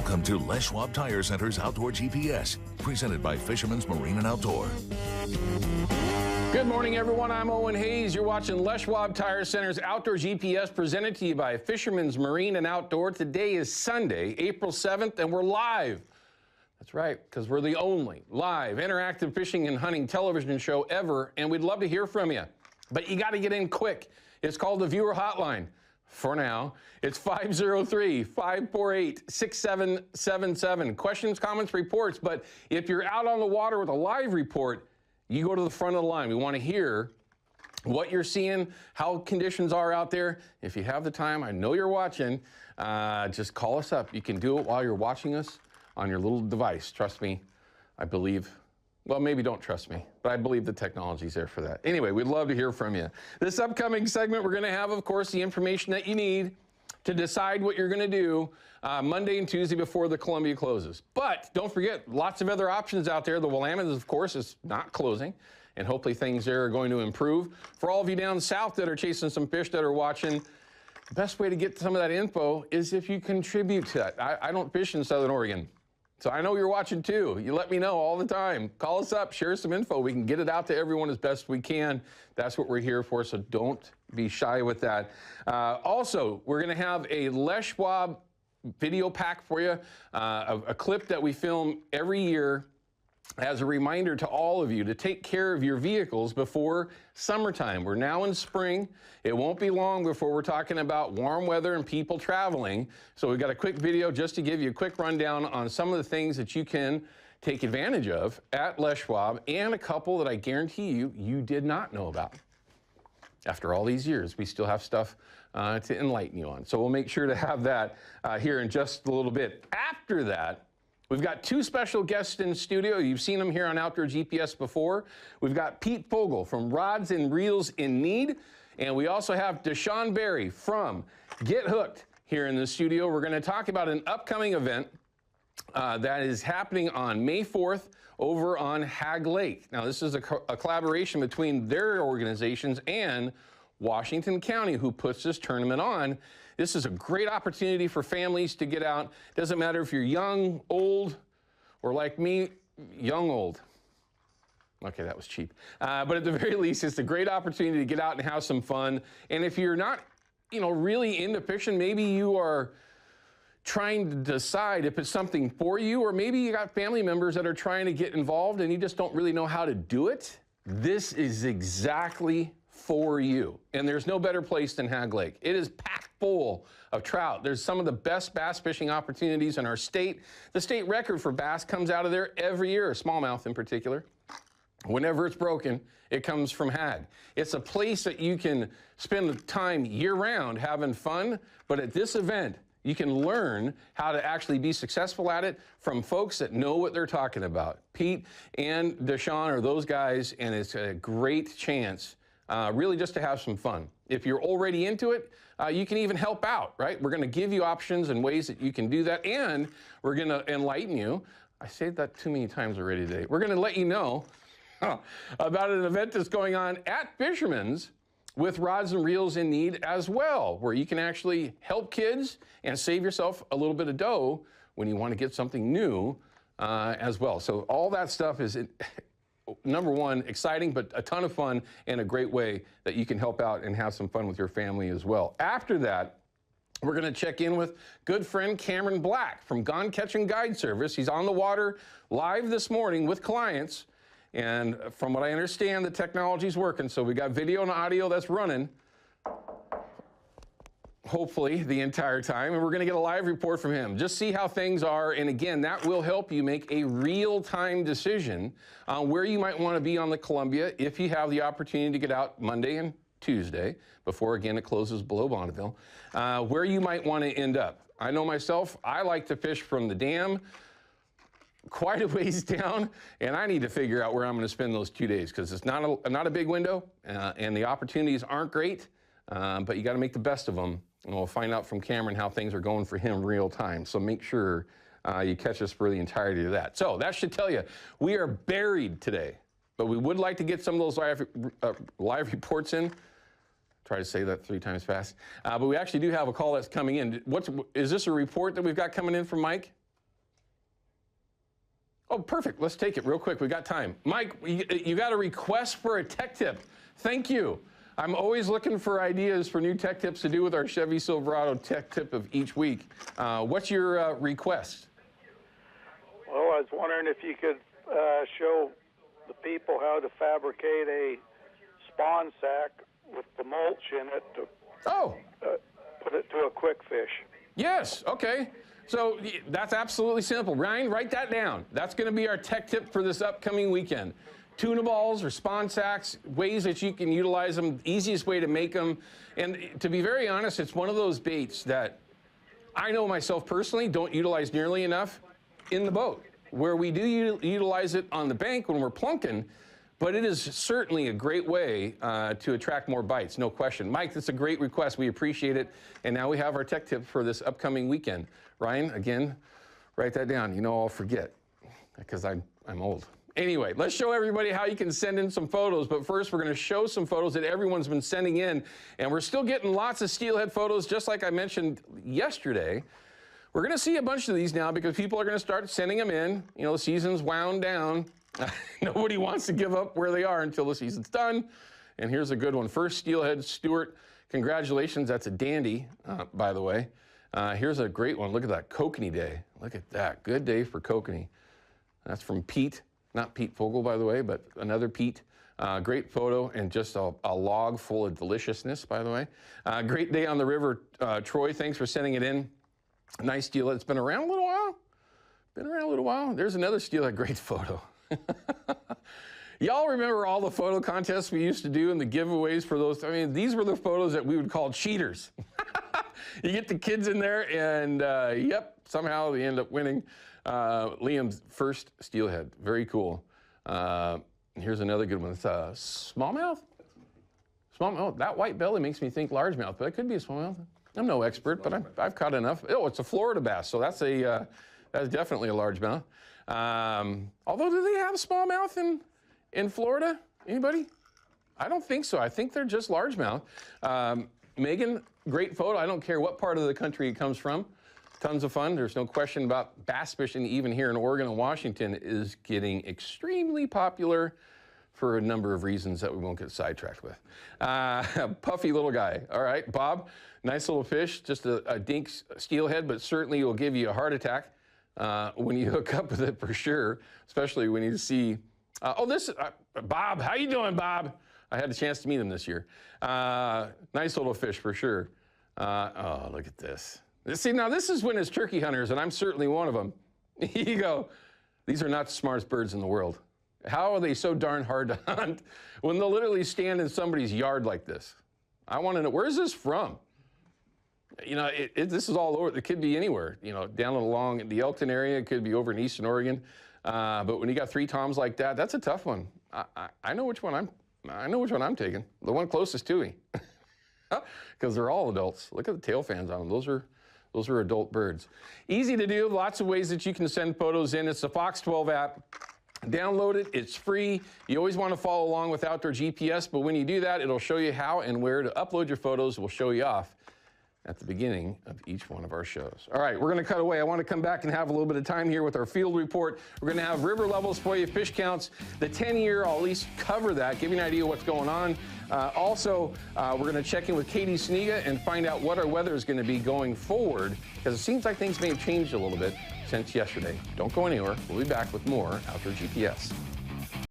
Welcome to Leshwab Tire Center's Outdoor GPS, presented by Fisherman's Marine and Outdoor. Good morning, everyone. I'm Owen Hayes. You're watching Leshwab Tire Center's Outdoor GPS, presented to you by Fisherman's Marine and Outdoor. Today is Sunday, April 7th, and we're live. That's right, because we're the only live interactive fishing and hunting television show ever, and we'd love to hear from you. But you got to get in quick. It's called the Viewer Hotline. For now, it's 503-548-6777. Questions, comments, reports. But if you're out on the water with a live report, you go to the front of the line. We want to hear what you're seeing, how conditions are out there. If you have the time, I know you're watching, just call us up. You can do it while you're watching us on your little device. Trust me, I believe. Well, maybe don't trust me, but I believe the technology's there for that. Anyway, we'd love to hear from you. This upcoming segment, we're going to have, of course, the information that you need to decide what you're going to do Monday and Tuesday before the Columbia closes. But don't forget, lots of other options out there. The Willamette, of course, is not closing, and hopefully things there are going to improve. For all of you down south that are chasing some fish that are watching, the best way to get some of that info is if you contribute to that. I don't fish in Southern Oregon, so I know you're watching too. You let me know all the time. Call us up, share some info. We can get it out to everyone as best we can. That's what we're here for, so don't be shy with that. Also, we're gonna have a Leshwab video pack for you, a clip that we film every year as a reminder to all of you to take care of your vehicles before summertime. We're now in spring. It won't be long before we're talking about warm weather and people traveling. So we've got a quick video just to give you a quick rundown on some of the things that you can take advantage of at Leshwab, and a couple that I guarantee you did not know about. After all these years, we still have stuff to enlighten you on. So we'll make sure to have that here in just a little bit. After that, we've got two special guests in studio. You've seen them here on Outdoor GPS before. We've got Pete Fogel from Rods and Reels in Need, and we also have Deshaun Berry from Get Hooked here in the studio. We're going to talk about an upcoming event that is happening on May 4th over on Hag Lake. Now, this is a collaboration between their organizations and Washington County, who puts this tournament on. This is a great opportunity for families to get out. Doesn't matter if you're young, old, or like me, young, old. Okay, that was cheap. But at the very least, it's a great opportunity to get out and have some fun. And if you're not, really into fishing, maybe you are trying to decide if it's something for you, or maybe you got family members that are trying to get involved and you just don't really know how to do it. This is exactly for you. And there's no better place than Hag Lake. It is packed full of trout. There's some of the best bass fishing opportunities in our state. The state record for bass comes out of there every year, smallmouth in particular. Whenever it's broken, it comes from Hag. It's a place that you can spend the time year-round having fun, but at this event, you can learn how to actually be successful at it from folks that know what they're talking about. Pete and Deshaun are those guys, and it's a great chance really just to have some fun. If you're already into it, you can even help out, right? We're gonna give you options and ways that you can do that, and we're gonna enlighten you. I said that too many times already today. We're gonna let you know about an event that's going on at Fisherman's with Rods and Reels in Need as well, where you can actually help kids and save yourself a little bit of dough when you want to get something new as well. So all that stuff is, number one, exciting, but a ton of fun, and a great way that you can help out and have some fun with your family as well. After that, we're going to check in with good friend Cameron Black from Gone Catching Guide Service. He's on the water live this morning with clients. And from what I understand, the technology's working, so we got video and audio that's running, hopefully, the entire time, and we're gonna get a live report from him. Just see how things are, and again, that will help you make a real-time decision on where you might wanna be on the Columbia if you have the opportunity to get out Monday and Tuesday, before, again, it closes below Bonneville, where you might wanna end up. I know myself, I like to fish from the dam, quite a ways down, and I need to figure out where I'm going to spend those 2 days, because it's not a big window, and the opportunities aren't great, but you got to make the best of them, and we'll find out from Cameron how things are going for him real time. So make sure you catch us for the entirety of that. So that should tell you, we are buried today, but we would like to get some of those live reports in. Try to say that 3 times fast. But we actually do have a call that's coming in. Is this a report that we've got coming in from Mike? Oh, perfect. Let's take it real quick. We got time. Mike, you got a request for a tech tip. Thank you. I'm always looking for ideas for new tech tips to do with our Chevy Silverado tech tip of each week. What's your request? Well, I was wondering if you could show the people how to fabricate a spawn sack with the mulch in it to put it to a quick fish. Yes, okay. So that's absolutely simple. Ryan, write that down. That's going to be our tech tip for this upcoming weekend. Tuna balls or spawn sacks, ways that you can utilize them, easiest way to make them. And to be very honest, it's one of those baits that I know myself personally don't utilize nearly enough in the boat. Where we do utilize it on the bank when we're plunking, but it is certainly a great way to attract more bites, no question. Mike, that's a great request. We appreciate it. And now we have our tech tip for this upcoming weekend. Ryan, again, write that down. You know I'll forget because I'm old. Anyway, let's show everybody how you can send in some photos. But first, we're going to show some photos that everyone's been sending in. And we're still getting lots of steelhead photos, just like I mentioned yesterday. We're going to see a bunch of these now because people are going to start sending them in. You know, the season's wound down. Nobody wants to give up where they are until the season's done. And here's a good one. First steelhead, Stuart. Congratulations. That's a dandy, by the way. Here's a great one. Look at that. Kokanee Day. Look at that. Good day for kokanee. That's from Pete. Not Pete Fogel, by the way, but another Pete. Great photo and just a log full of deliciousness, by the way. Great day on the river. Troy, thanks for sending it in. Nice steelhead. It's been around a little while. There's another steelhead. Great photo. Y'all remember all the photo contests we used to do and the giveaways for those? I mean, these were the photos that we would call cheaters. You get the kids in there and, yep, somehow they end up winning. Liam's first steelhead. Very cool. Here's another good one. It's a smallmouth. Smallmouth. That white belly makes me think largemouth, but it could be a smallmouth. I'm no expert, but I've caught enough. Oh, it's a Florida bass, so that's definitely a largemouth. Although, do they have smallmouth in Florida? Anybody? I don't think so. I think they're just largemouth. Megan, great photo. I don't care what part of the country it comes from. Tons of fun. There's no question about bass fishing, even here in Oregon and Washington, is getting extremely popular for a number of reasons that we won't get sidetracked with. Puffy little guy. All right, Bob, nice little fish. Just a dink steelhead, but certainly will give you a heart attack when you hook up with it for sure, especially when you see, Bob, how you doing, Bob? I had a chance to meet him this year. Nice little fish for sure. Oh, look at this. See, now this is when it's turkey hunters, and I'm certainly one of them. You go, these are not the smartest birds in the world. How are they so darn hard to hunt when they'll literally stand in somebody's yard like this? I want to know, where's this from? You know, this is all over. It could be anywhere, you know, down along the Elkton area. It could be over in Eastern Oregon. But when you got three toms like that, that's a tough one. I know which one I'm taking. The one closest to me. Because they're all adults. Look at the tail fans on them. Those are adult birds. Easy to do. Lots of ways that you can send photos in. It's the Fox 12 app. Download it. It's free. You always want to follow along with Outdoor GPS, but when you do that, it'll show you how and where to upload your photos. We'll show you off at the beginning of each one of our shows. All right, we're going to cut away. I want to come back and have a little bit of time here with our field report. We're going to have river levels for you, fish counts. The 10-year, I'll at least cover that, give you an idea of what's going on. Also, we're going to check in with Katie Sneega and find out what our weather is going to be going forward, because it seems like things may have changed a little bit since yesterday. Don't go anywhere. We'll be back with more Outdoor GPS.